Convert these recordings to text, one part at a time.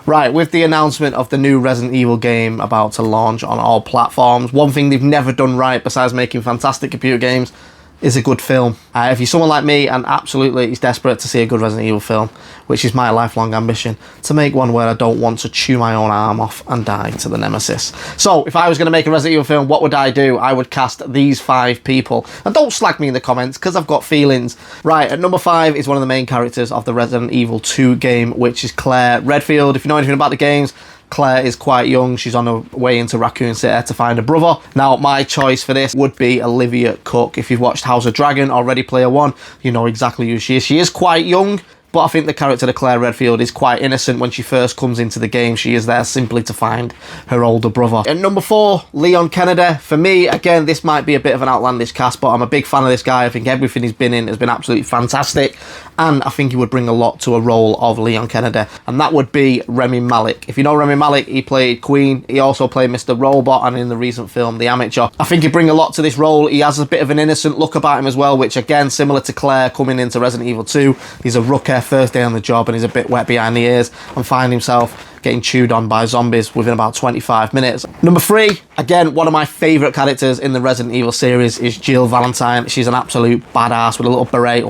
Right, with the announcement of the new Resident Evil game about to launch on all platforms, one thing they've never done right, besides making fantastic computer games, is a good film. If you're someone like me and absolutely is desperate to see a good Resident Evil film, which is my lifelong ambition, to make one where I don't want to chew my own arm off and die to the nemesis. So, if I was going to make a Resident Evil film, what would I do? I would cast these 5 people. And don't slag me in the comments, because I've got feelings. Right, at number 5 is one of the main characters of the Resident Evil 2 game, which is Claire Redfield. If you know anything about the games, Claire is quite young. She's on her way into Raccoon City to find a brother. Now, my choice for this would be Olivia Cook. If you've watched House of Dragon or Ready Player One, you know exactly who she is. She is quite young, but I think the character of Claire Redfield is quite innocent when she first comes into the game. She is there simply to find her older brother. At number 4, Leon Kennedy. For me, again, this might be a bit of an outlandish cast, but I'm a big fan of this guy. I think everything he's been in has been absolutely fantastic, and I think he would bring a lot to a role of Leon Kennedy, and that would be Rami Malek. If you know Rami Malek, he played Queen. He also played Mr. Robot, and in the recent film, The Amateur. I think he'd bring a lot to this role. He has a bit of an innocent look about him as well, which again, similar to Claire coming into Resident Evil 2, he's a rookie, first day on the job, and he's a bit wet behind the ears and find himself getting chewed on by zombies within about 25 minutes. Number 3, again, one of my favourite characters in the Resident Evil series is Jill Valentine. She's an absolute badass with a little beret.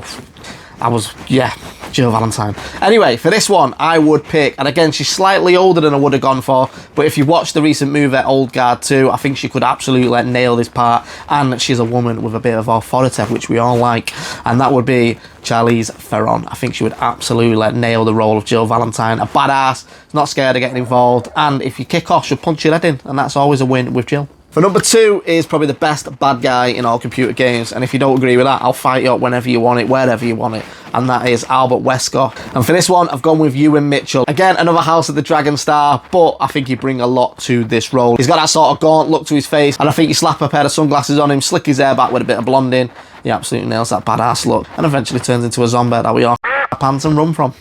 Jill Valentine. Anyway, for this one, I would pick, and again, she's slightly older than I would have gone for, but if you watch the recent movie Old Guard 2, I think she could absolutely nail this part, and she's a woman with a bit of authority, which we all like, and that would be Charlize Theron. I think she would absolutely nail the role of Jill Valentine. A badass, not scared of getting involved, and if you kick off, she'll punch your head in, and that's always a win with Jill. For number 2 is probably the best bad guy in all computer games, and if you don't agree with that, I'll fight you up whenever you want it, wherever you want it, and that is Albert Wesker. And for this one, I've gone with Ewan Mitchell. Again, another House of the Dragon star, but I think he'd bring a lot to this role. He's got that sort of gaunt look to his face, and I think you slap a pair of sunglasses on him, slick his hair back with a bit of blonding, he absolutely nails that badass look, and eventually turns into a zombie that we all pants and run from.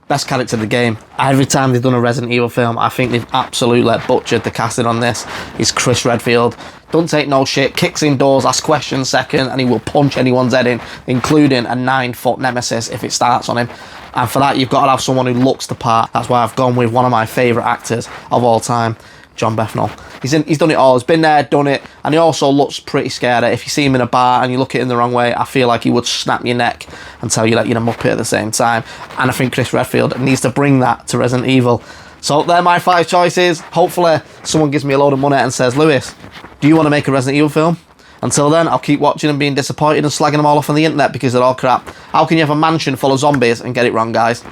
Best character of the game. Every time they've done a Resident Evil film, I think they've absolutely butchered the casting on this. Is Chris Redfield. Don't take no shit, kicks in doors, asks questions second, and he will punch anyone's head in, including a 9-foot nemesis if it starts on him. And for that, you've got to have someone who looks the part. That's why I've gone with one of my favourite actors of all time, John Bethnal. He's done it all. He's been there, done it, and he also looks pretty scary. If you see him in a bar and you look at him the wrong way, I feel like he would snap your neck and tell you that you're a muppet at the same time. And I think Chris Redfield needs to bring that to Resident Evil. So they're my 5 choices. Hopefully someone gives me a load of money and says, Lewis, do you want to make a Resident Evil film? Until then, I'll keep watching and being disappointed and slagging them all off on the internet because they're all crap. How can you have a mansion full of zombies and get it wrong, guys?